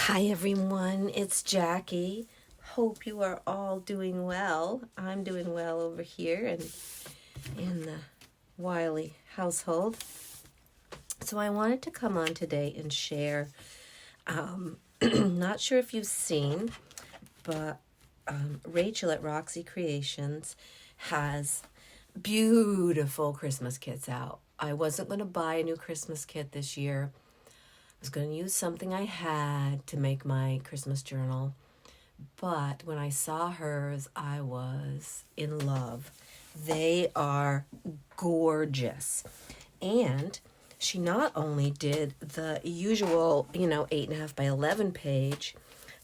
Hi everyone, it's Jackie. Hope you are all doing well. I'm doing well over here and in the Wiley household. So I wanted to come on today and share. Not sure if you've seen, but Rachel at Roxy Creations has beautiful Christmas kits out. I wasn't going to buy a new Christmas kit this year. I was going to use something I had to make my Christmas journal. But when I saw hers, I was in love. They are gorgeous. And she not only did the usual, 8.5 by 11 page,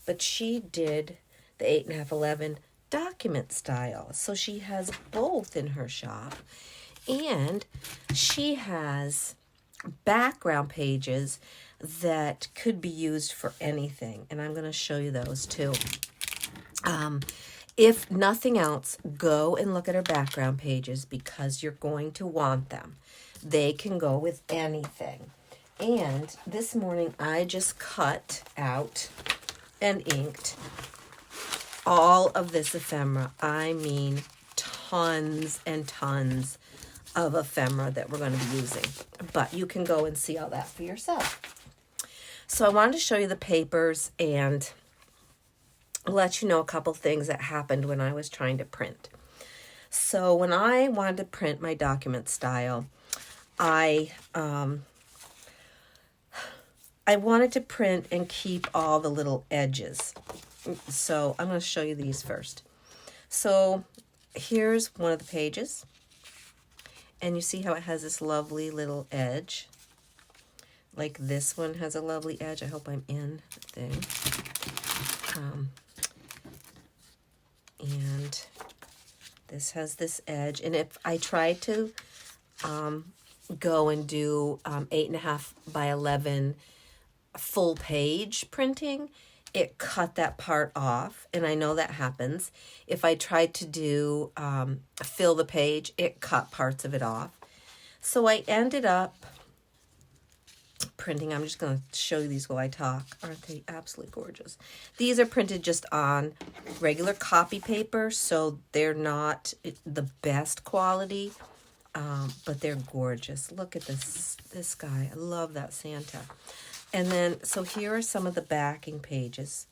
but she did the 8.5, 11 document style. So she has both in her shop. And she has background pages that could be used for anything. And I'm going to show you those too. If nothing else, go and look at her background pages because you're going to want them. They can go with anything. And this morning I just cut out and inked all of this ephemera. I mean tons and tons of ephemera that we're going to be using. But you can go and see all that for yourself. So I wanted to show you the papers and let you know a couple things that happened when I was trying to print. So when I wanted to print my document style, I wanted to print and keep all the little edges. So I'm going to show you these first. So here's one of the pages. And you see how it has this lovely little edge. Like this one has a lovely edge. I hope I'm in the thing. And this has this edge. And if I try to go and do 8.5 by 11 full page printing, it cut that part off. And I know that happens. If I tried to do fill the page, it cut parts of it off. So I ended up printing. I'm just going to show you these while I talk. Aren't they absolutely gorgeous? These are printed just on regular copy paper, so they're not the best quality, but they're gorgeous. Look at this guy. I love that Santa. And then, so here are some of the backing pages.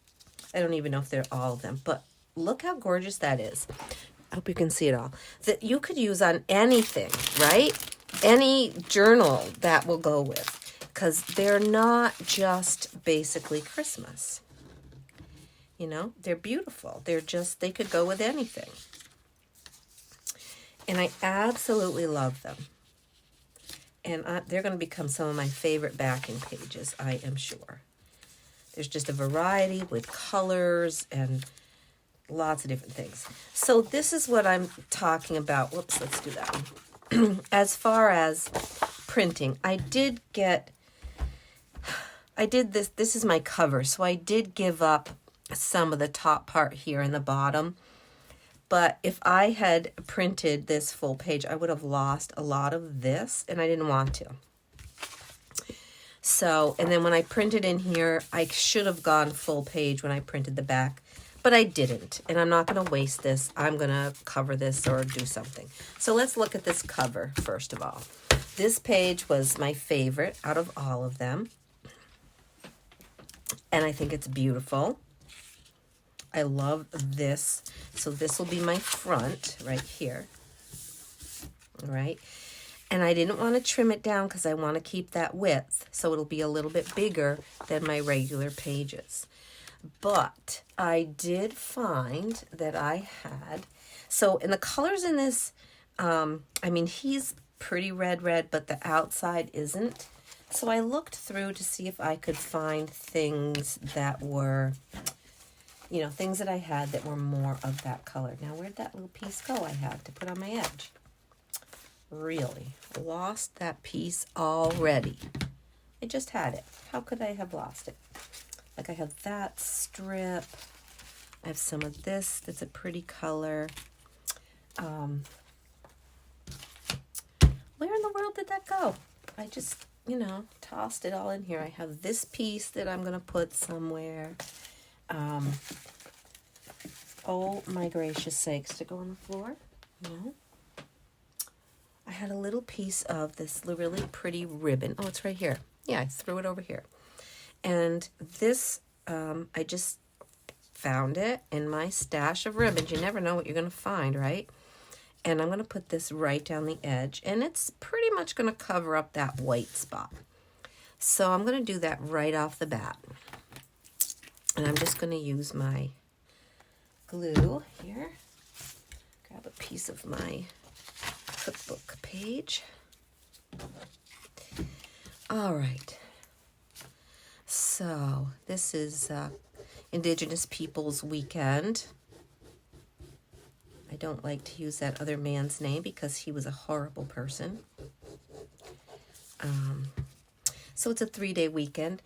I don't even know if they're all of them, but look how gorgeous that is. I hope you can see it all. That you could use on anything, right? Any journal that will go with. Because they're not just basically Christmas. You know, they're beautiful. They could go with anything. And I absolutely love them. And they're going to become some of my favorite backing pages, I am sure. There's just a variety with colors and lots of different things. So this is what I'm talking about. Whoops, let's do that one. As far as printing, I did this is my cover, so I did give up some of the top part here in the bottom. But if I had printed this full page, I would have lost a lot of this, and I didn't want to. So, and then when I printed in here, I should have gone full page when I printed the back, but I didn't. And I'm not going to waste this. I'm going to cover this or do something. So let's look at this cover first of all. This page was my favorite out of all of them. And I think it's beautiful. I love this. So this will be my front right here. All right. And I didn't want to trim it down because I want to keep that width. So it'll be a little bit bigger than my regular pages. But I did find that I had, so in the colors in this, he's pretty red, but the outside isn't. So I looked through to see if I could find things that were, things that I had that were more of that color. Now, where'd that little piece go I had to put on my edge? Really, lost that piece already. I just had it. How could I have lost it? Like I have that strip. I have some of this that's a pretty color. Where in the world did that go? I just you know, tossed it all in here. I have this piece that I'm going to put somewhere. Oh my gracious sakes, to go on the floor? No. I had a little piece of this really pretty ribbon. Oh, it's right here. Yeah, I threw it over here. And this, I just found it in my stash of ribbons. You never know what you're going to find, right? And I'm going to put this right down the edge. And it's pretty much going to cover up that white spot. So I'm going to do that right off the bat. And I'm just going to use my glue here. Grab a piece of my cookbook page. All right. So this is Indigenous Peoples Weekend. I don't like to use that other man's name because he was a horrible person. So it's a 3-day weekend.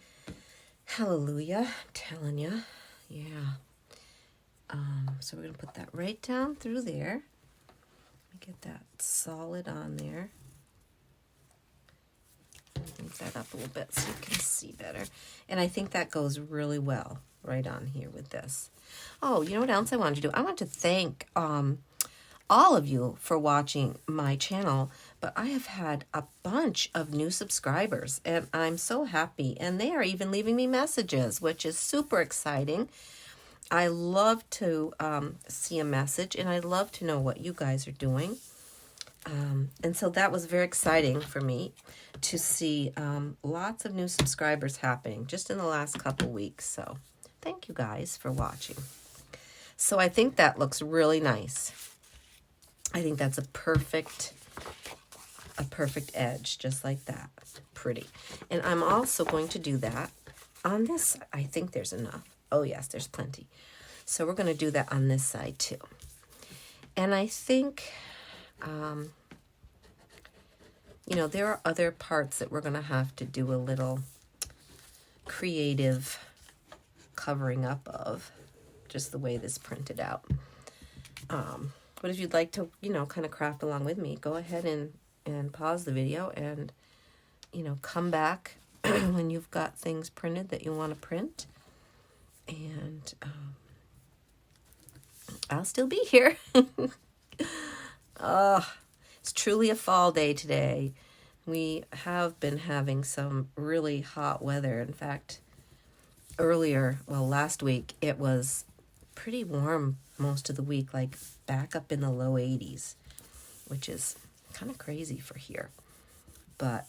Hallelujah, I'm telling you. Yeah. So we're going to put that right down through there. Let me get that solid on there. Move that up a little bit so you can see better. And I think that goes really well right on here with this. Oh, you know what else I wanted to do? I want to thank all of you for watching my channel, but I have had a bunch of new subscribers, and I'm so happy. And they are even leaving me messages, which is super exciting. I love to see a message, and I love to know what you guys are doing. And so that was very exciting for me to see lots of new subscribers happening just in the last couple weeks. So thank you guys for watching. So I think that looks really nice. I think that's a perfect edge, just like that. Pretty. And I'm also going to do that on this side. I think there's enough. Oh yes, there's plenty. So we're going to do that on this side too. And I think, you know, there are other parts that we're going to have to do a little creative covering up of, just the way this printed out. But if you'd like to, you know, kind of craft along with me, go ahead and pause the video and, you know, come back when you've got things printed that you want to print. And I'll still be here. It's truly a fall day today. We have been having some really hot weather. In fact, last week, it was pretty warm most of the week, like back up in the low 80s, which is kind of crazy for here. But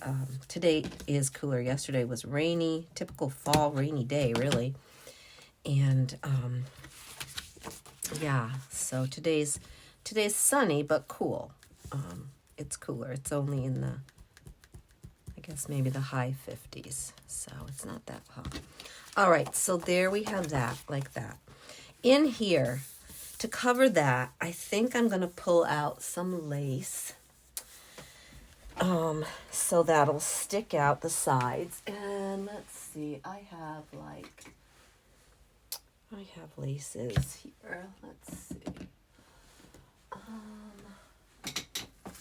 today is cooler. Yesterday was rainy, typical fall rainy day, really. And yeah, so today's sunny but cool. It's cooler. It's only in the, I guess maybe the high 50s, so it's not that hot. All right, so there we have that, like that. In here, to cover that, I think I'm going to pull out some lace. So that'll stick out the sides. And let's see, I have laces here. Let's see. I have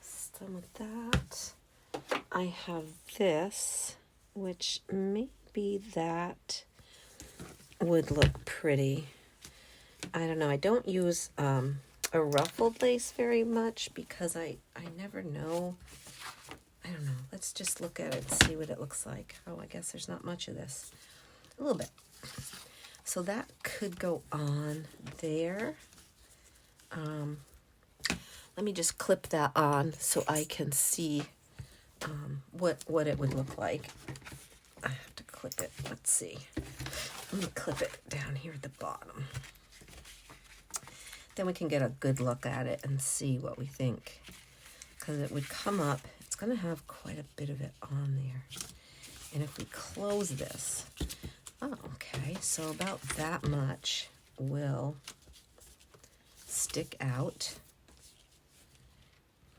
some of that. I have this, which maybe that would look pretty. I don't know. I don't use a ruffled lace very much because I never know. I don't know. Let's just look at it and see what it looks like. Oh, I guess there's not much of this. A little bit. So that could go on there. Let me just clip that on so I can see what it would look like. I have to clip it. Let's see. Let me clip it down here at the bottom. Then we can get a good look at it and see what we think. Because it would come up, it's going to have quite a bit of it on there. And if we close this, oh, okay, so about that much will stick out.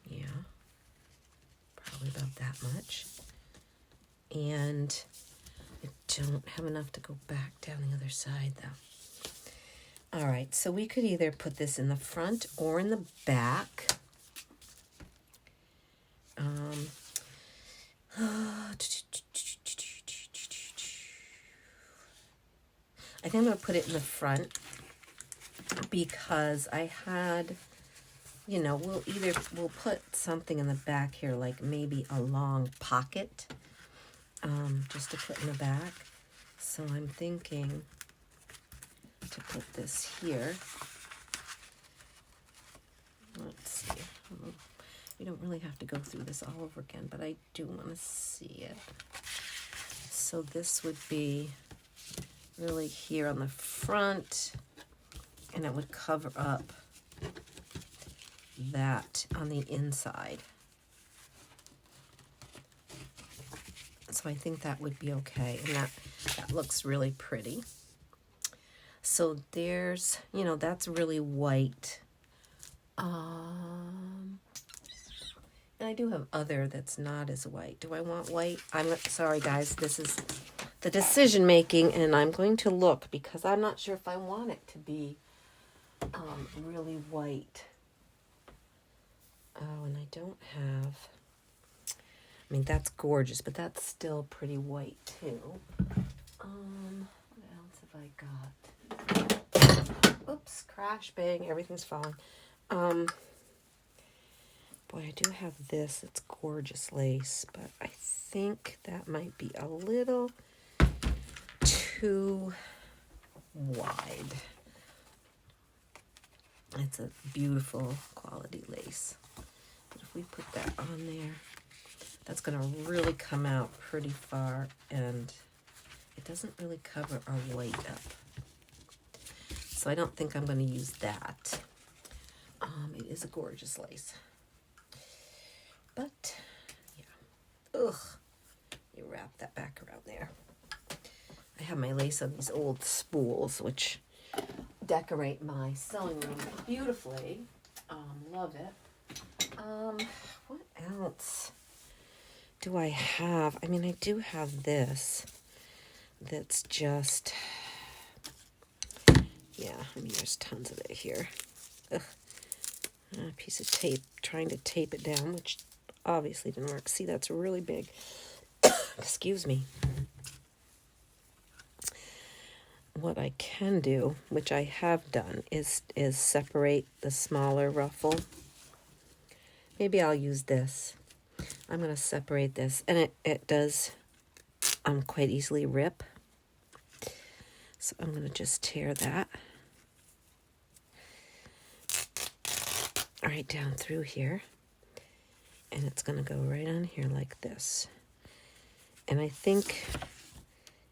Yeah, probably about that much. And I don't have enough to go back down the other side, though. All right, so we could either put this in the front or in the back. I think I'm going to put it in the front because I had, you know, we'll put something in the back here, like maybe a long pocket, just to put in the back. So I'm thinking to put this here. Let's see. You don't really have to go through this all over again, but I do want to see it. So this would be really here on the front, and it would cover up that on the inside. So I think that would be okay, and that looks really pretty. So there's, you know, that's really white. And I do have other that's not as white. Do I want white? I'm sorry, guys. This is the decision making, and I'm going to look because I'm not sure if I want it to be really white. Oh, and I don't have. I mean, that's gorgeous, but that's still pretty white too. What else have I got? Oops! Crash, bang! Everything's falling. Boy, I do have this. It's gorgeous lace, but I think that might be a little too wide. It's a beautiful quality lace. But if we put that on there, that's going to really come out pretty far, and it doesn't really cover our white up. So I don't think I'm going to use that. It is a gorgeous lace. But, yeah. Ugh. You wrap that back around there. I have my lace on these old spools, which decorate my sewing room beautifully. Love it. What else do I have? I mean, I do have this that's just, yeah, I mean, there's tons of it here. Ugh. A piece of tape, trying to tape it down, which obviously didn't work. See, that's really big. Excuse me. What I can do, which I have done, is separate the smaller ruffle. Maybe I'll use this. I'm going to separate this, and it does quite easily rip. So I'm going to just tear that right down through here, and it's going to go right on here like this. And I think,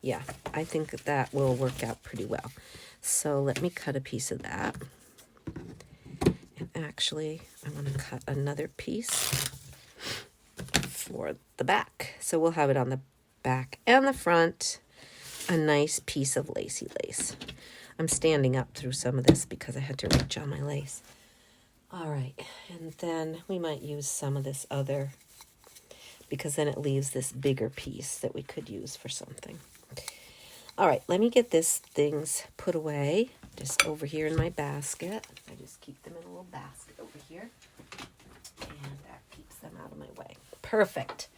yeah, I think that will work out pretty well. So let me cut a piece of that. And actually, I want to cut another piece for the back. So we'll have it on the back and the front, a nice piece of lacy lace. I'm standing up through some of this because I had to reach on my lace. All right, and then we might use some of this other, because then it leaves this bigger piece that we could use for something. All right, let me get this things put away just over here in my basket. I just keep them in a little basket over here, and that keeps them out of my way. Perfect.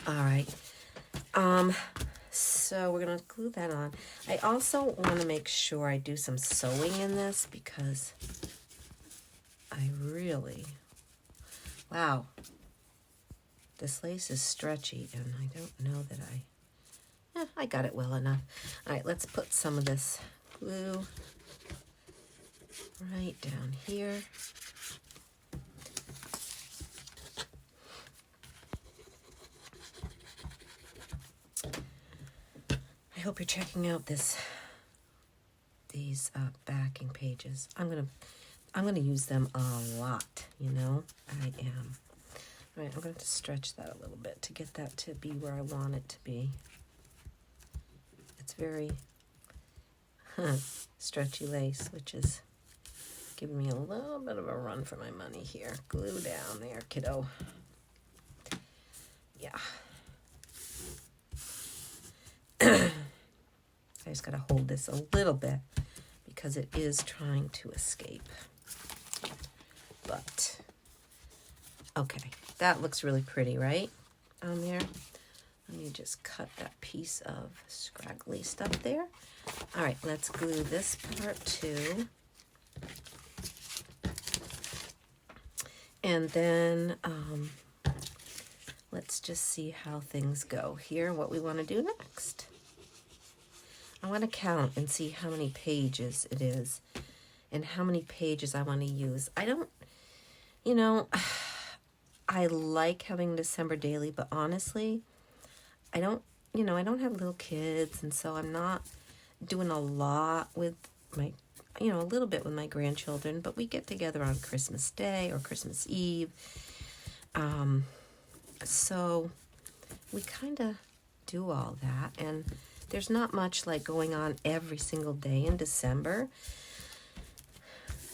All right. So we're going to glue that on. I also want to make sure I do some sewing in this because I really, wow, this lace is stretchy and I don't know that I got it well enough. All right, let's put some of this glue right down here. I hope you're checking out these backing pages. I'm gonna use them a lot, you know. I am. All right, I'm going to stretch that a little bit to get that to be where I want it to be. It's very stretchy lace, which is giving me a little bit of a run for my money here. Glue down there, kiddo. Yeah. I just got to hold this a little bit because it is trying to escape. But, okay, that looks really pretty, right? On there. Let me just cut that piece of scraggly stuff there. All right, let's glue this part too. And then let's just see how things go here, what we want to do next. I want to count and see how many pages it is and how many pages I want to use. I don't, you know, I like having December daily, but honestly, I don't, you know, I don't have little kids, and so I'm not doing a lot with my, you know, a little bit with my grandchildren, but we get together on Christmas Day or Christmas Eve. So we kind of do all that, and there's not much like going on every single day in December.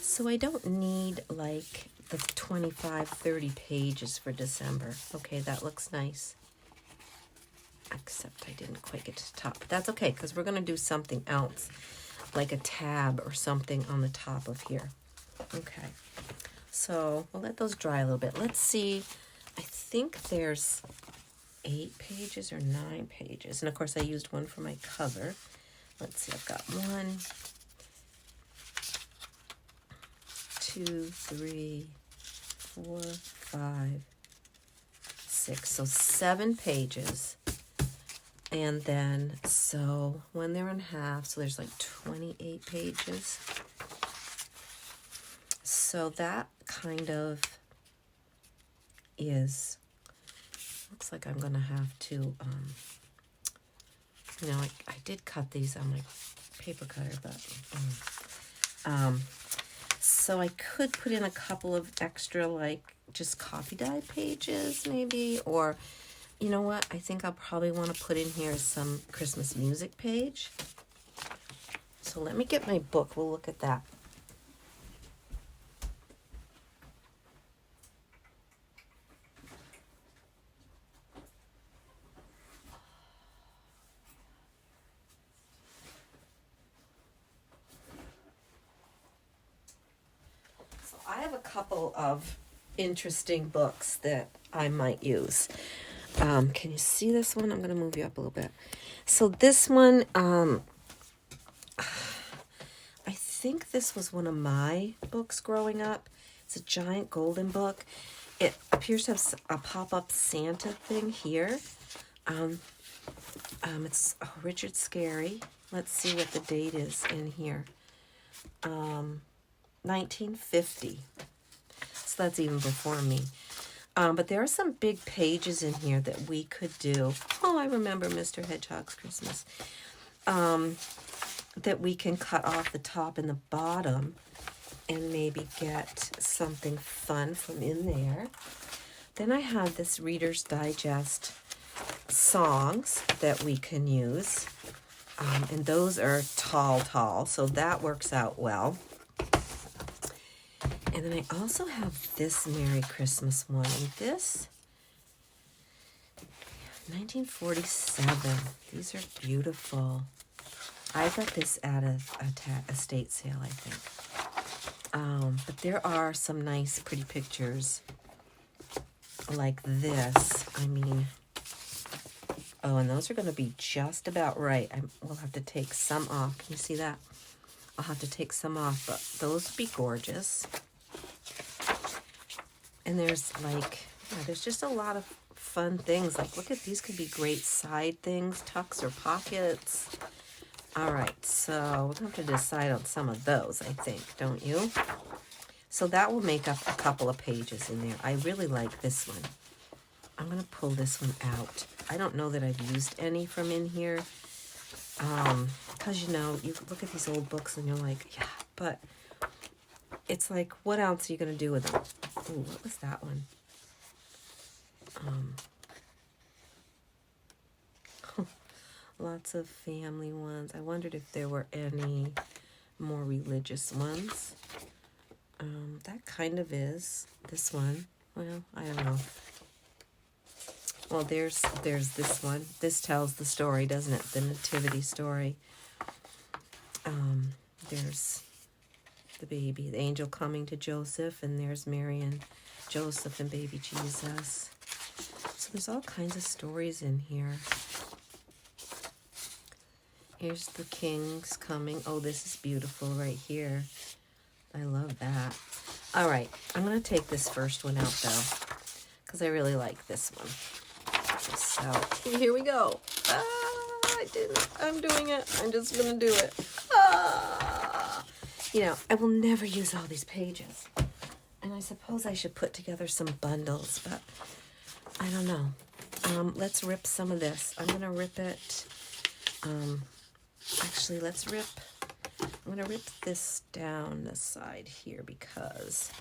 So I don't need like the 25, 30 pages for December. Okay, that looks nice. Except I didn't quite get to the top. But that's okay, because we're going to do something else, like a tab or something on the top of here. Okay, so we'll let those dry a little bit. Let's see. I think there's 8 pages or 9 pages. And of course I used one for my cover. Let's see, I've got 1, 2, 3, 4, 5, 6. So 7 pages. And then, so when they're in half, so there's like 28 pages. So that kind of is, looks like I'm going to have to, you know, I did cut these on my paper cutter, but, so I could put in a couple of extra, like, just copy dye pages, maybe, or, you know what, I think I'll probably want to put in here some Christmas music page. So let me get my book, we'll look at that. I have a couple of interesting books that I might use. Can you see this one? I'm going to move you up a little bit. So this one, I think this was one of my books growing up. It's a giant golden book. It appears to have a pop-up Santa thing here. It's Richard Scarry. Let's see what the date is in here. 1950. So that's even before me. But there are some big pages in here that we could do. Oh, I remember Mr. Hedgehog's Christmas. That we can cut off the top and the bottom and maybe get something fun from in there. Then I have this Reader's Digest songs that we can use. And those are tall, so that works out well. And then I also have this Merry Christmas one. And this, 1947. These are beautiful. I got this at a estate sale, I think. But there are some nice, pretty pictures like this. I mean, oh, and those are going to be just about right. We'll have to take some off. Can you see that? I'll have to take some off, but those would be gorgeous. And there's like, yeah, there's just a lot of fun things. Like, look at these, could be great side things, tucks or pockets. All right, so we'll have to decide on some of those, I think, don't you? So that will make up a couple of pages in there. I really like this one. I'm going to pull this one out. I don't know that I've used any from in here. Because, you know, you look at these old books and you're like, yeah, but it's like, what else are you going to do with them? Ooh, what was that one? Lots of family ones. I wondered if there were any more religious ones. That kind of is. This one. Well, I don't know. Well, there's this one. This tells the story, doesn't it? The nativity story. There's the baby, the angel coming to Joseph, and there's Mary and Joseph and baby Jesus. So there's all kinds of stories in here. Here's the kings coming. Oh, this is beautiful right here. I love that. All right, I'm going to take this first one out, though, because I really like this one. So, here we go. I didn't. I'm doing it. I'm just going to do it. You know, I will never use all these pages. And I suppose I should put together some bundles, but I don't know. Let's rip some of this. I'm going to rip it. Actually, I'm going to rip this down the side here because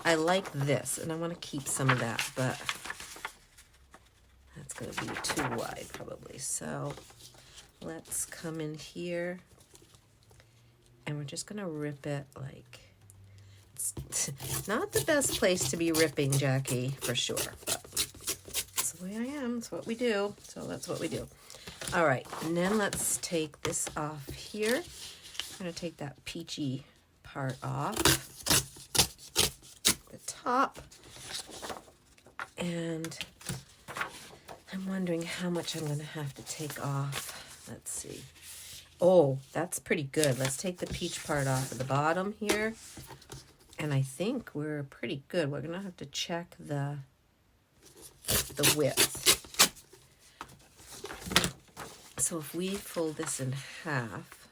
I like this and I want to keep some of that, but that's going to be too wide probably. So let's come in here and we're just going to rip it like, it's not the best place to be ripping, Jackie, for sure, but that's the way I am. It's what we do. So that's what we do. All right, and then let's take this off here. I'm going to take that peachy part off the top. And I'm wondering how much I'm going to have to take off. Let's see. Oh, that's pretty good. Let's take the peach part off at the bottom here. And I think we're pretty good. We're going to have to check the width. So if we fold this in half,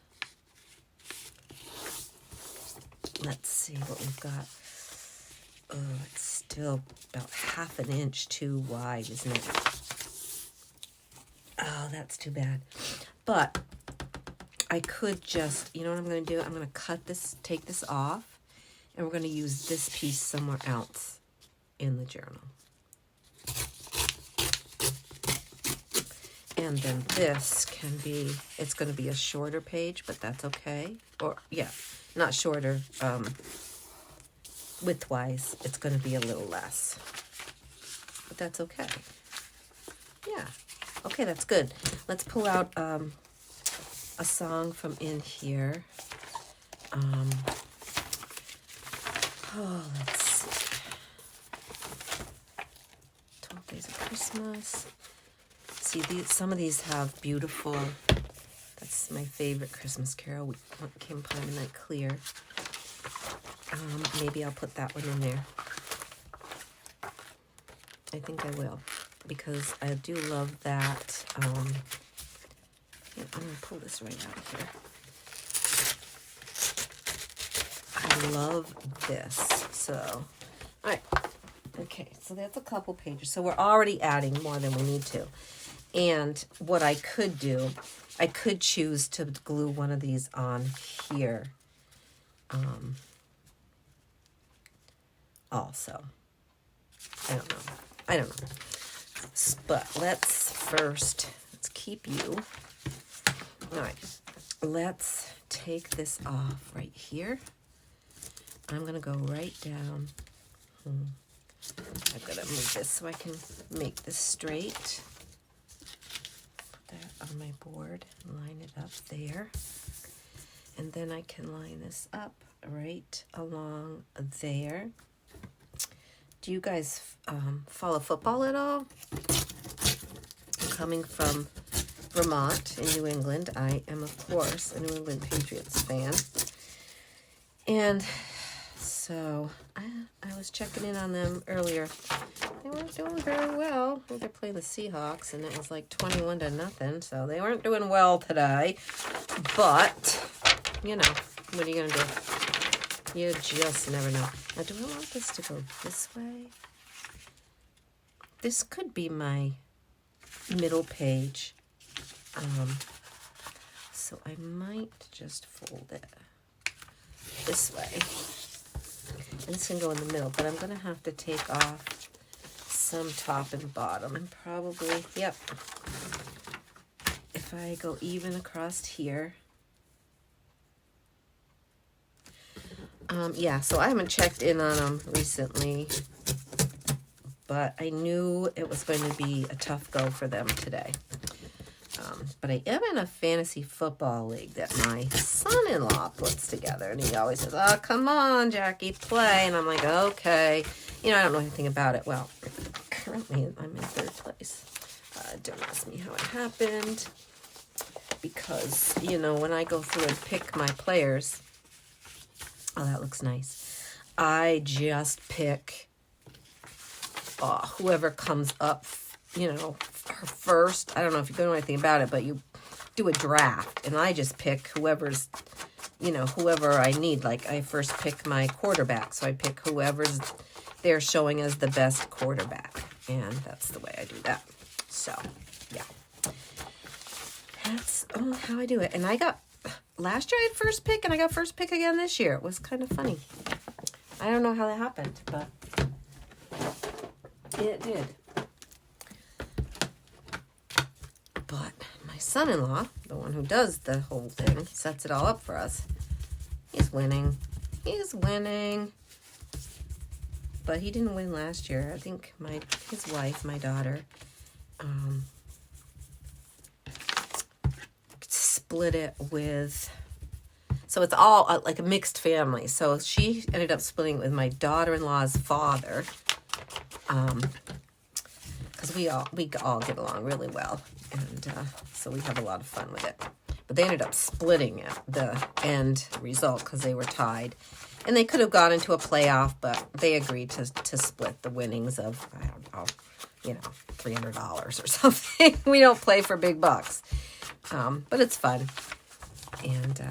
let's see what we've got. Oh, it's still about ½ an inch too wide, isn't it? Oh, that's too bad. But I could just, you know what I'm going to do? I'm going to cut this, take this off, and we're going to use this piece somewhere else in the journal. And then this can be, it's going to be a shorter page, but that's okay. Or, yeah, not shorter, width-wise, it's going to be a little less. But that's okay. Yeah. Okay, that's good. Let's pull out a song from in here. Let's see. 12 Days of Christmas. See, some of these have beautiful, that's my favorite Christmas carol, Came Upon a Night Clear. Maybe I'll put that one in there. I think I will, because I do love that. Yeah, I'm going to pull this right out of here. I love this. So, all right. Okay, so that's a couple pages. So we're already adding more than we need to. And what I could do, I could choose to glue one of these on here. Also, I don't know. But let's keep you. All right, let's take this off right here. I'm going to go right down. I've got to move this so I can make this straight. Put that on my board, line it up there. And then I can line this up right along there. Do you guys follow football at all? Coming from Vermont in New England, I am, of course, a New England Patriots fan. And so I was checking in on them earlier. They weren't doing very well. They're playing the Seahawks, and it was like 21-0, so they weren't doing well today. But, you know, what are you going to do? You just never know. Now, do I want this to go this way? This could be my middle page. So I might just fold it this way. And this can go in the middle, but I'm going to have to take off some top and bottom. And probably, yep. If I go even across here. Yeah, so I haven't checked in on them recently, but I knew it was going to be a tough go for them today. But I am in a fantasy football league that my son-in-law puts together. And he always says, oh, come on, Jackie, play. And I'm like, okay. You know, I don't know anything about it. Well, currently I'm in third place. Don't ask me how it happened. Because, you know, when I go through and pick my players, oh, that looks nice. I just pick whoever comes up, you know, first. I don't know if you know anything about it, but you do a draft, and I just pick whoever's, you know, whoever I need. Like, I first pick my quarterback, so I pick whoever's they're showing as the best quarterback, and that's the way I do that. So, yeah. That's how I do it. And I got, last year I had first pick, and I got first pick again this year. It was kind of funny. I don't know how that happened, but it did. But my son-in-law, the one who does the whole thing, sets it all up for us, he's winning. He's winning. But he didn't win last year. I think his wife, my daughter, split it with, so it's all like a mixed family. So she ended up splitting it with my daughter-in-law's father, because we all get along really well, and so we have a lot of fun with it. But they ended up splitting it, the end result, because they were tied. And they could have gone into a playoff, but they agreed to split the winnings of, I don't know, you know, $300 or something. We don't play for big bucks. But it's fun. And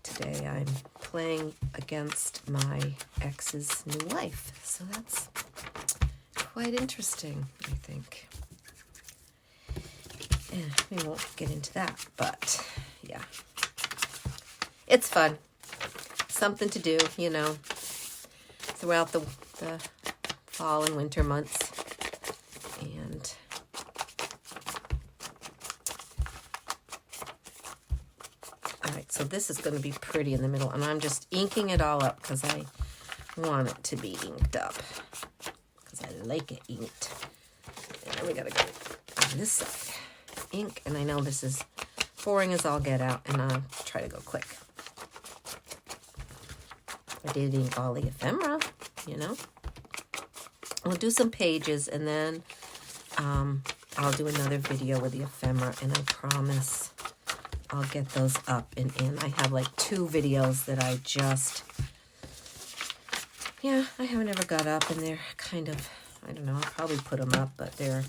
today I'm playing against my ex's new wife. So that's quite interesting, I think. And we won't get into that, but yeah. It's fun. Something to do, you know, throughout the fall and winter months. And all right, so this is going to be pretty in the middle, and I'm just inking it all up because I want it to be inked up, because I like it inked. And then we got to go on this side. Ink, and I know this is boring as all get out, and I'll try to go quick. I did ink all the ephemera, you know. We'll do some pages, and then I'll do another video with the ephemera, and I promise I'll get those up and in. I have like 2 videos that I just, yeah, I haven't ever got up, and they're kind of, I don't know, I'll probably put them up, but they're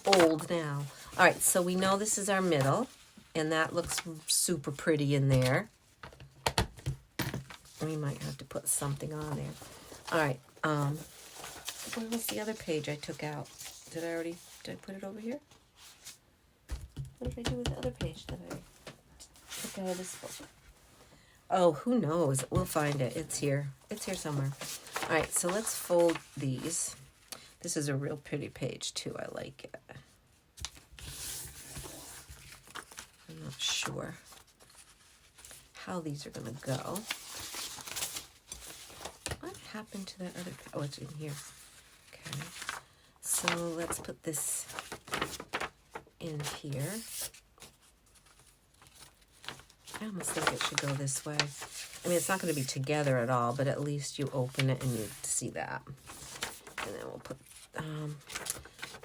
old now. All right, so we know this is our middle, and that looks super pretty in there. We might have to put something on there. All right, where was the other page I took out? Did I put it over here? What did I do with the other page that I took out of this book? Oh, who knows? We'll find it. It's here. It's here somewhere. All right, so let's fold these. This is a real pretty page, too. I like it. I'm not sure how these are going to go. What happened to that other? Oh, it's in here. Okay. So let's put this in here. I almost think it should go this way. I mean, it's not going to be together at all, but at least you open it and you see that. And then we'll put, yeah,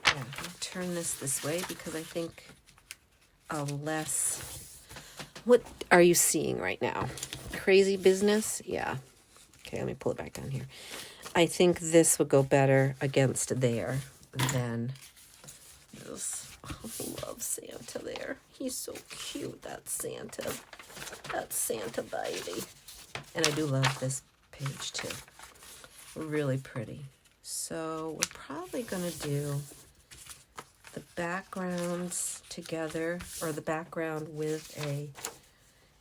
I'll turn this way because I think what are you seeing right now? Crazy business? Yeah. Okay, let me pull it back down here. I think this would go better against there than this. Oh, I love Santa there. He's so cute, that Santa. That's Santa baby. And I do love this page too. Really pretty. So we're probably going to do the backgrounds together, or the background with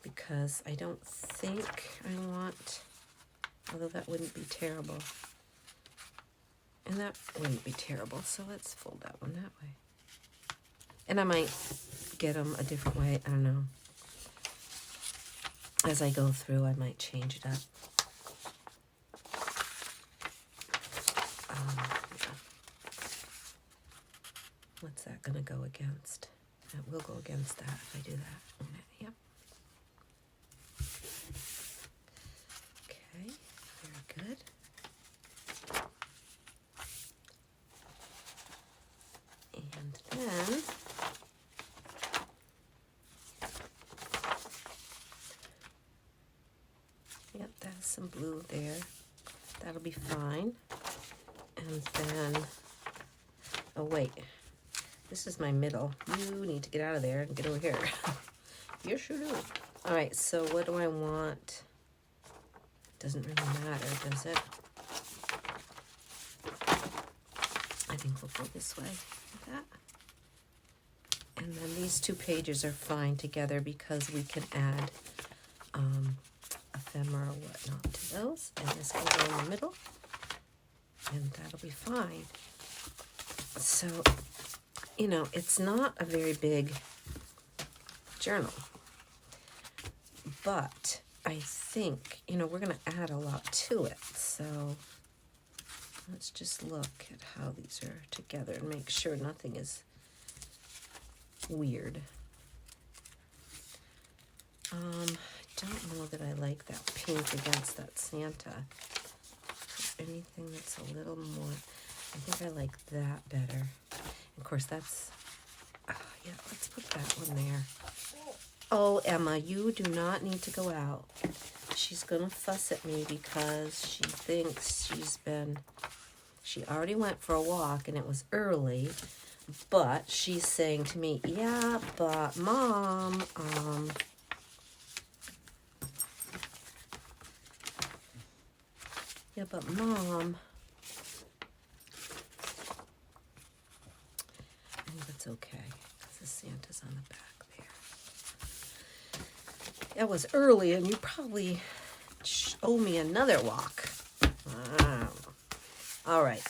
because I don't think I want, although that wouldn't be terrible. And that wouldn't be terrible. So let's fold that one that way. And I might get them a different way. I don't know. As I go through, I might change it up. Yeah. Is that going to go against? That will go against that if I do that. Yep. Okay, very good. And then yep, that's some blue there. That'll be fine. And then, oh wait, this is my middle. You need to get out of there and get over here. Yes, you do. All right, so what do I want? Doesn't really matter, does it? I think we'll go this way like that. And then these two pages are fine together because we can add ephemera or whatnot to those. And this can go in the middle. And that'll be fine. So, you know, it's not a very big journal. But I think, you know, we're going to add a lot to it. So let's just look at how these are together and make sure nothing is weird. I don't know that I like that pink against that Santa. Anything that's a little more, I think I like that better. Of course, that's, yeah, let's put that one there. Oh, Emma, you do not need to go out. She's going to fuss at me because she thinks she already went for a walk and it was early, but she's saying to me, yeah, but Mom, yeah, but Mom, I think that's okay because the Santa's on the back there. It was early and you probably owe me another walk. All right.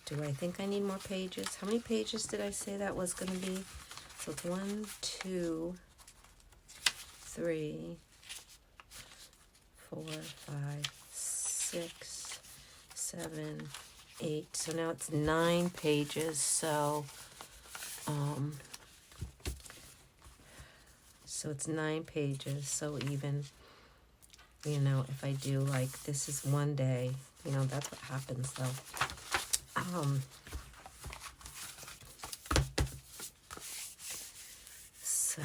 Do I think I need more pages? How many pages did I say that was going to be? So it's 1, 2, 3, 4, 5, 6, 7, 8. So now it's 9 pages. So it's 9 pages. So even, you know, if I do like this is one day, you know, that's what happens though. So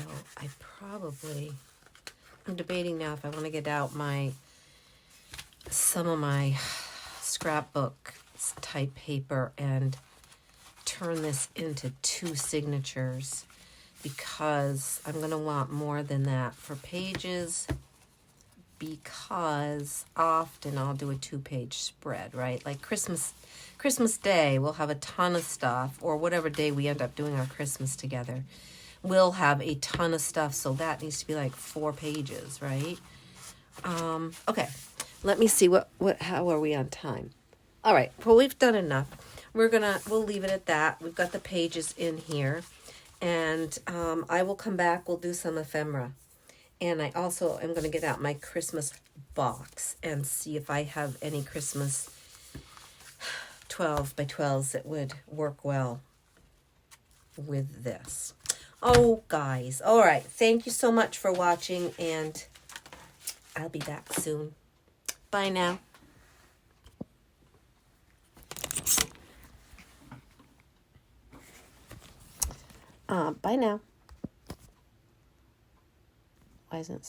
I'm debating now if I want to get out some of my scrapbook type paper and turn this into 2 signatures because I'm going to want more than that for pages because often I'll do a 2-page spread, right? Like Christmas Day, we'll have a ton of stuff, or whatever day we end up doing our Christmas together. We'll have a ton of stuff, so that needs to be like 4 pages, right? Okay, let me see how are we on time? All right, well, we've done enough. We'll leave it at that. We've got the pages in here, and I will come back. We'll do some ephemera. And I also am going to get out my Christmas box and see if I have any Christmas 12 by 12s that would work well with this. Oh, guys. All right. Thank you so much for watching, and I'll be back soon. Bye now. Bye now. Why isn't it